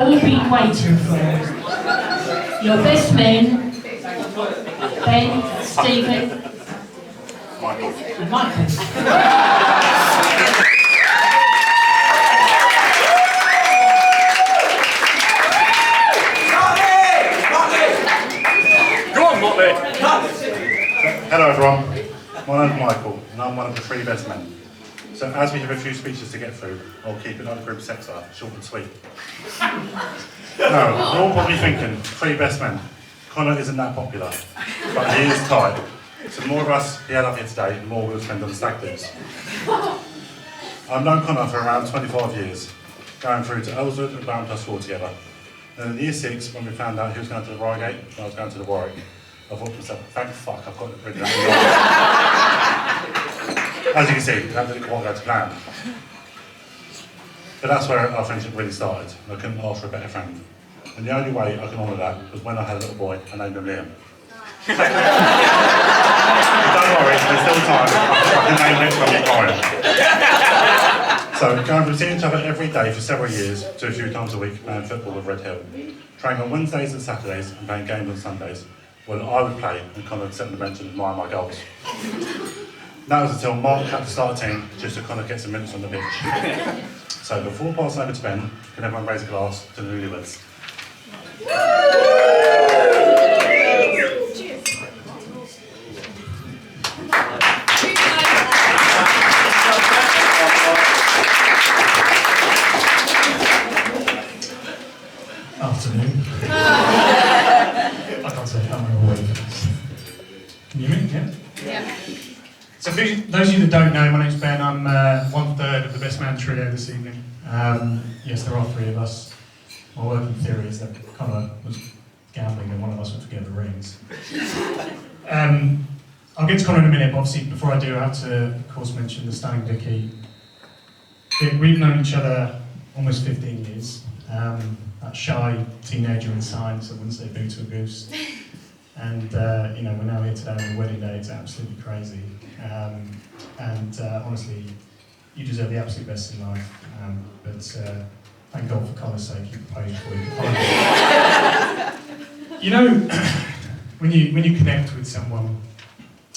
all been waiting for. Your best men, Ben, Stephen, and Michael. Hello everyone, my name's Michael and I'm one of the three best men. So as we have a few speeches to get through, I'll keep it like the group sector, short and sweet. Now, you're all probably thinking, three best men, Connor isn't that popular, but he is tight. So the more of us he had up here today, the more we'll spend on the stag do's. I've known Connor for around 25 years, going through to Ellswood and Brown plus 4 together. And in year 6, when we found out he was going to the Reigate and I was going to the Warwick, I thought to myself, thank fuck, I've got it ready. As you can see, that didn't quite go to plan. But that's where our friendship really started. I couldn't ask for a better friend. And the only way I can honour that was when I had a little boy and named him Liam. Don't worry, there's still time. I can name it when we're fine. So, going from seeing each other every day for several years to a few times a week playing football with Red Hill, training on Wednesdays and Saturdays and playing games on Sundays, well, I would play and Connor would sit on the bench and admire my goals. That was until Mark had to start a team just so Connor gets some minutes on the pitch. So before passing over to Ben, can everyone raise a glass to the newlyweds? Afternoon. I can't say how many away. Can you hear me? Yeah? So for those of you that don't know, my name's Ben. I'm 1/3 of the Best Man trio this evening. Yes, there are 3 of us. My working theory is that Connor was gambling and one of us would forget the rings. I'll get to Connor in a minute, but obviously before I do, I have to, of course, mention the stunning Vicky. We've known each other almost 15 years. That shy teenager in science that wouldn't say boo to a goose. And you know, we're now here today on the wedding day. It's absolutely crazy. Honestly, you deserve the absolute best in life. But thank God for Connor's sake, you proposed before you could find it. You know, when you connect with someone,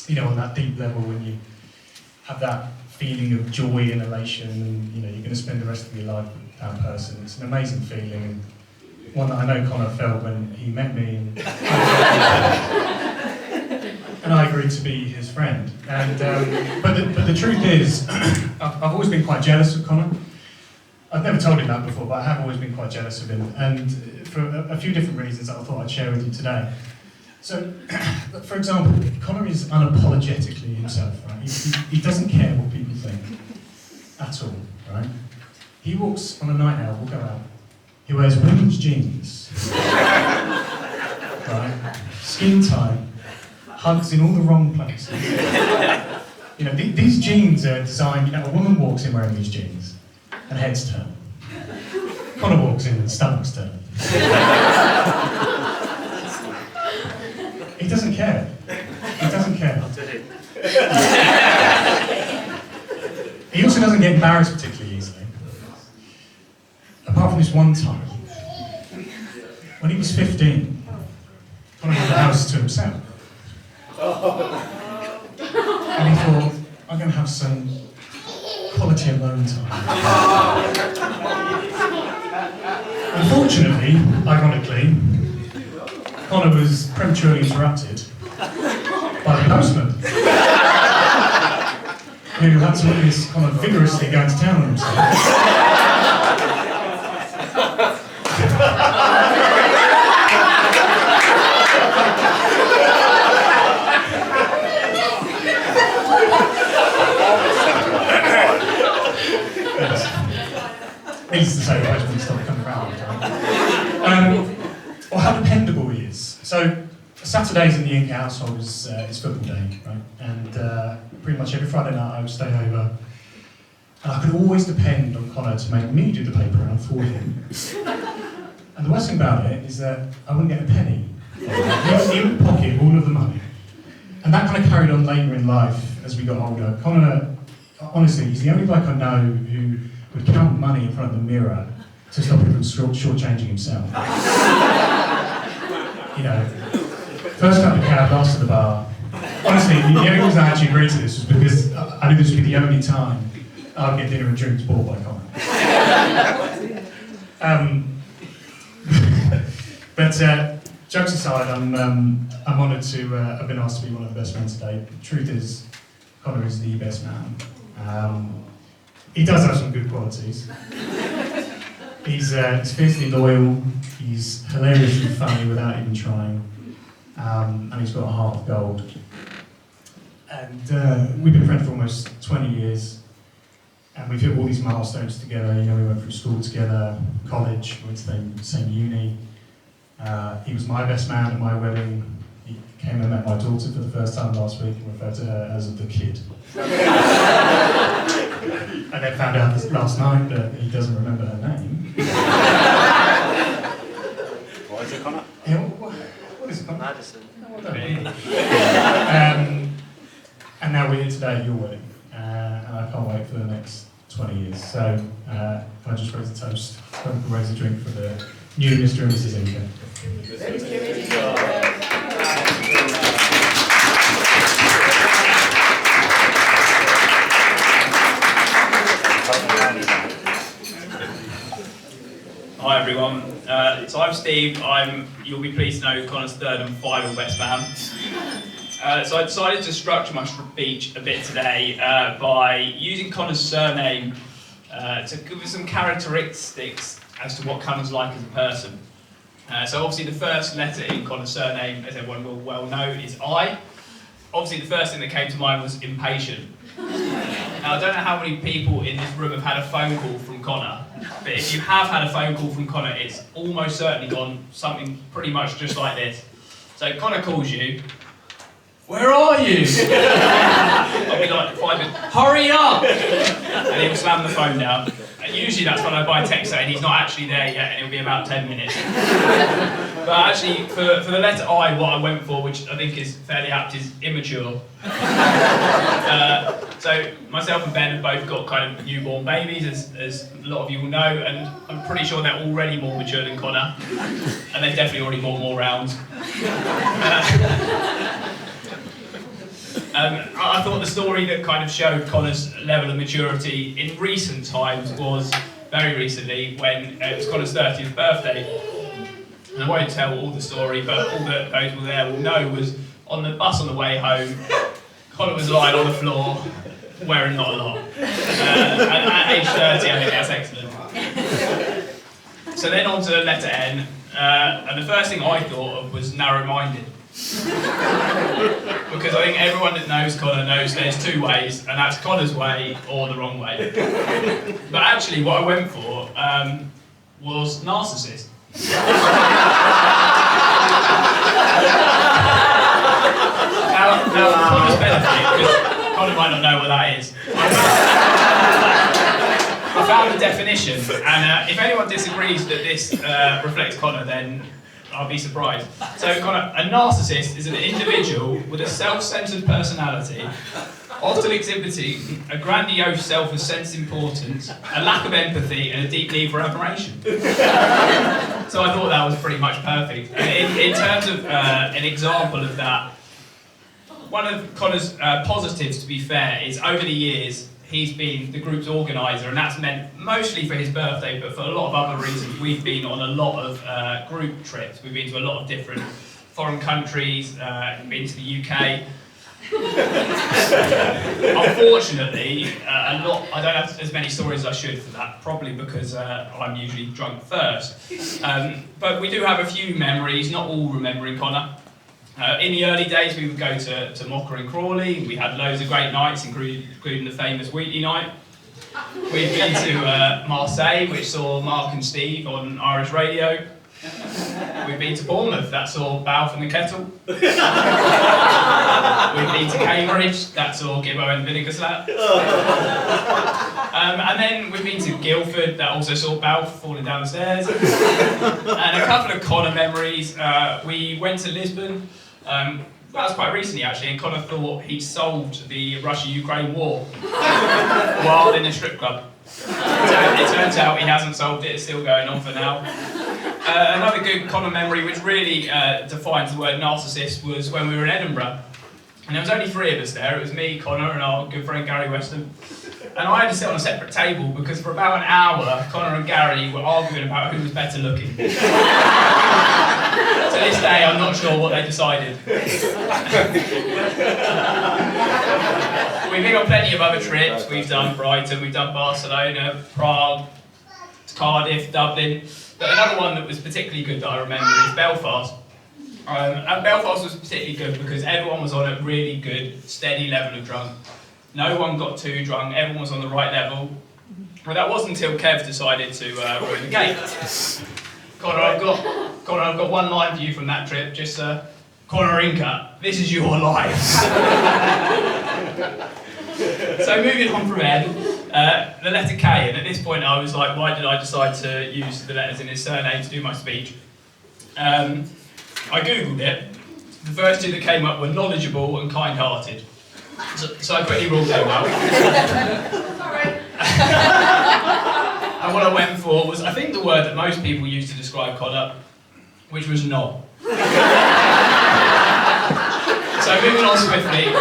you know, on that deep level, when you have that feeling of joy and elation, and you know, you're going to spend the rest of your life with that person. It's an amazing feeling, and one that I know Connor felt when he met me, and I agreed to be his friend. And but the truth is, I've always been quite jealous of Connor. I've never told him that before, but I have always been quite jealous of him, and for a few different reasons that I thought I'd share with you today. So, for example, Connor is unapologetically himself, right? He doesn't care what people think at all, right? He walks on a night out, we'll go out. He wears women's jeans, right? Skin tight, hugs in all the wrong places. You know, these jeans are designed, you know, a woman walks in wearing these jeans and heads turn. Connor walks in and stomachs turn. He doesn't care. He doesn't care. He also doesn't get embarrassed particularly easily. Apart from this one time, when he was 15, Connor had the house to himself. And he thought, I'm going to have some quality alone time. Unfortunately, ironically, Connor was prematurely interrupted by the postman, who had to witness Connor vigorously going to town on himself. Needless to say, the postman stopped coming around. Or how dependable he is. So, Saturdays in the Inca household is football day, right? And pretty much every Friday night I would stay over, and I could always depend on Connor to make me do the paper round for him. And the worst thing about it is that I wouldn't get a penny. He would pocket all of the money. And that kind of carried on later in life as we got older. Connor, honestly, he's the only bloke I know who would count money in front of the mirror to stop him from shortchanging himself. You know, first up the cab, last to the bar. Honestly, the only reason I actually agreed to this was because I knew this would be the only time I'd get dinner and drinks bought by Connor. But jokes aside, I'm honoured to have been asked to be one of the best men today. The truth is, Connor is the best man. He does have some good qualities. He's fiercely loyal, he's hilariously funny without even trying, and he's got a heart of gold. And we've been friends for almost 20 years, and we've hit all these milestones together. You know, we went through school together, college, we went to the same uni. He was my best man at my wedding. He came and met my daughter for the first time last week and referred to her as the kid. And then found out this last night that he doesn't remember her name. What is it, Connor? Yeah, what is it, Connor? Madison. Oh, well done. And now we're here today at your wedding, and I can't wait for the next 20 years. So, I just raise a toast, raise a drink for the new Mr. and Mrs. Inca. Hi everyone, so I'm Steve. You'll be pleased to know, Connor's third and final best man. So I decided to structure my speech a bit today by using Connor's surname to give us some characteristics as to what Connor's like as a person. So obviously the first letter in Connor's surname, as everyone will well know, is I. Obviously the first thing that came to mind was impatient. Now I don't know how many people in this room have had a phone call from Connor, but if you have had a phone call from Connor, it's almost certainly gone something pretty much just like this. So Connor calls you, "Where are you?" I'll be like 5 minutes, "Hurry up!" And he'll slam the phone down. And usually that's when I buy a text saying he's not actually there yet and it'll be about 10 minutes. But actually, for the letter I, what I went for, which I think is fairly apt, is immature. So myself and Ben have both got kind of newborn babies, as a lot of you will know, and I'm pretty sure they're already more mature than Connor, and they've definitely already bought more rounds. I thought the story that kind of showed Connor's level of maturity in recent times was very recently when it was Connor's 30th birthday. And I won't tell all the story, but all that those who were there will know was on the bus on the way home, Connor was lying on the floor, wearing not a lot. And at age 30, I think that's excellent. So then on to the letter N, and the first thing I thought of was narrow-minded. Because I think everyone that knows Connor knows there's two ways, and that's Connor's way or the wrong way. But actually what I went for was narcissist. Now Connor's benefit, because Connor might not know what that is. I found the definition, and if anyone disagrees that this reflects Connor, then I'll be surprised. So, Connor, a narcissist is an individual with a self-centered personality, often exhibiting a grandiose self-sense of importance, a lack of empathy, and a deep need for admiration. So I thought that was pretty much perfect. And in terms of an example of that, one of Connor's positives, to be fair, is over the years, he's been the group's organiser, and that's meant mostly for his birthday, but for a lot of other reasons, we've been on a lot of group trips. We've been to a lot of different foreign countries, been to the UK. Unfortunately, I don't have as many stories as I should for that, probably because I'm usually drunk first. But we do have a few memories, not all remembering Connor. In the early days, we would go to Mocha and Crawley. We had loads of great nights, including the famous Wheatley night. We've been to Marseille, which saw Mark and Steve on Irish radio. We've been to Bournemouth, that saw Balf and the Kettle. We've been to Cambridge, that saw Gibbo and Vinegar Slap. And then we've been to Guildford, that also saw Balf falling down the stairs. And a couple of Connor memories. We went to Lisbon. That was quite recently actually, and Connor thought he'd solved the Russia-Ukraine war while in a strip club. It turns out he hasn't solved it, it's still going on for now. Another good Conor memory, which really defines the word narcissist, was when we were in Edinburgh. And there was only 3 of us there. It was me, Conor, and our good friend Gary Weston. And I had to sit on a separate table because for about an hour, Conor and Gary were arguing about who was better looking. To this day, I'm not sure what they decided. We've been on plenty of other trips. We've done Brighton, we've done Barcelona, Prague, Cardiff, Dublin. But another one that was particularly good that I remember is Belfast. And Belfast was particularly good because everyone was on a really good, steady level of drunk. No one got too drunk, everyone was on the right level. Well, that wasn't until Kev decided to ruin the game. Conor, I've got one line for you from that trip, just Conor Inca, this is your life. So moving on from Ed, the letter K, and at this point I was like, why did I decide to use the letters in his surname to do my speech? I googled it. The first 2 that came up were knowledgeable and kind-hearted. So I quickly ruled them out. And what I went for was, I think, the word that most people use to describe Conor, which was knob. So moving on swiftly.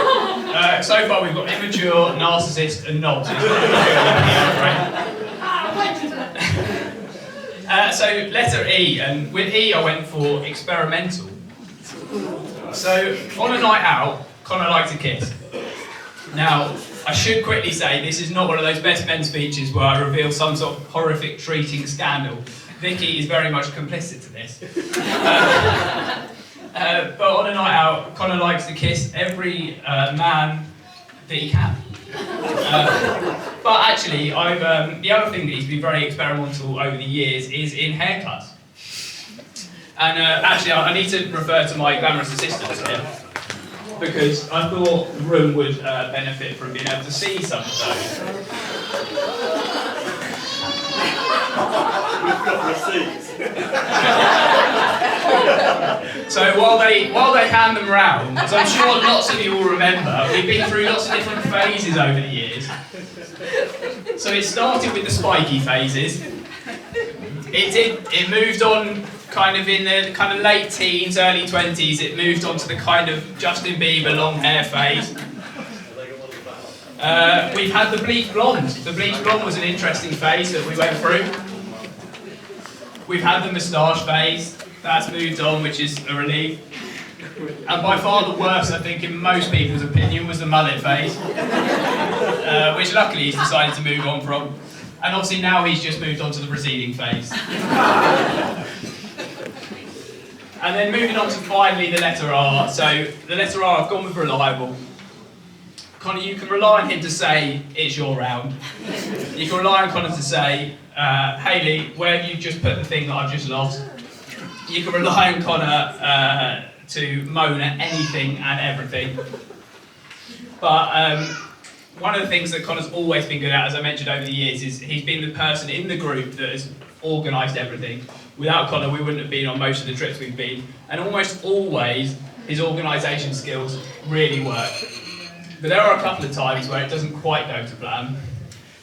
So far we've got immature, narcissist, and knobs. So letter E, and with E I went for experimental. So on a night out, Conor liked to kiss. Now, I should quickly say this is not one of those best men speeches where I reveal some sort of horrific treating scandal. Vicky is very much complicit to this. But on a night out, Conor likes to kiss every man that he can. But actually, the other thing that he's been very experimental over the years is in haircuts. And actually, I need to refer to my glamorous assistants here, because I thought the room would benefit from being able to see some of those. We've got receipts. So while they hand them round, as I'm sure lots of you will remember, we've been through lots of different phases over the years. So it started with the spiky phases. It moved on kind of in the kind of late teens, early 20s. It moved on to the kind of Justin Bieber long hair phase. We've had the bleach blonde. The bleach blonde was an interesting phase that we went through. We've had the moustache phase. That's moved on, which is a relief. And by far the worst, I think, in most people's opinion, was the mullet phase, which luckily he's decided to move on from. And obviously now he's just moved on to the receding phase. And then moving on to finally the letter R. So the letter R, I've gone with reliable. Conor, you can rely on him to say, it's your round. You can rely on Conor to say, Hayley, where have you just put the thing that I've just lost? You can rely on Conor to moan at anything and everything. But one of the things that Conor's always been good at, as I mentioned over the years, is he's been the person in the group that has organised everything. Without Conor, we wouldn't have been on most of the trips we've been. And almost always, his organisation skills really work. But there are a couple of times where it doesn't quite go to plan.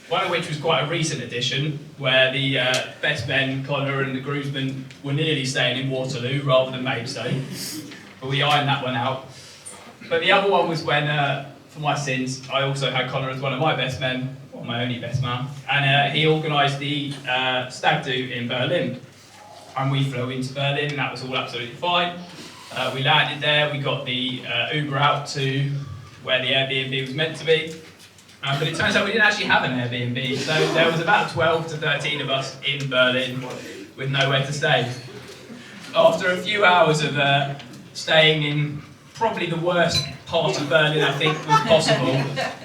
One of which was quite a recent addition, where the best men, Conor and the groomsmen, were nearly staying in Waterloo rather than Maidstone. But we ironed that one out. But the other one was when, for my sins, I also had Conor as one of my best men, or my only best man, and he organised the stag do in Berlin. And we flew into Berlin, and that was all absolutely fine. We landed there, we got the Uber out to where the Airbnb was meant to be. But it turns out we didn't actually have an Airbnb, so there was about 12 to 13 of us in Berlin with nowhere to stay. After a few hours of staying in probably the worst part of Berlin I think was possible,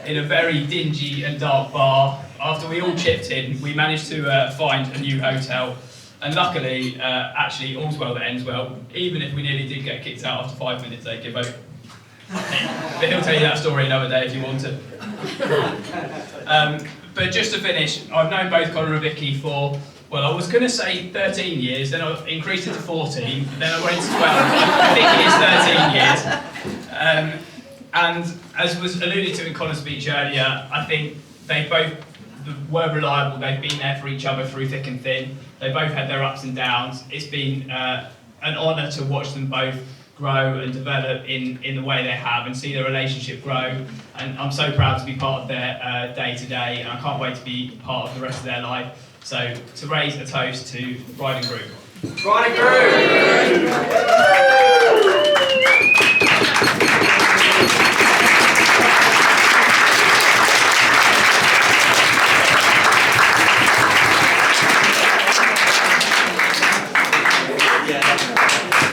in a very dingy and dark bar, after we all chipped in, we managed to find a new hotel. And luckily, actually, all's well that ends well, even if we nearly did get kicked out after 5 minutes, they give out. But he'll tell you that story another day if you want to. But just to finish, I've known both Conor and Vicky for, well, I was going to say 13 years, then I increased it to 14, then I went to 12. I think it is 13 years. And as was alluded to in Conor's speech earlier, I think they both were reliable. They've been there for each other through thick and thin. They both had their ups and downs. It's been an honour to watch them both grow and develop in the way they have and see their relationship grow. And I'm so proud to be part of their day-to-day, and I can't wait to be part of the rest of their life. So to raise a toast to bride and groom. Bride and groom!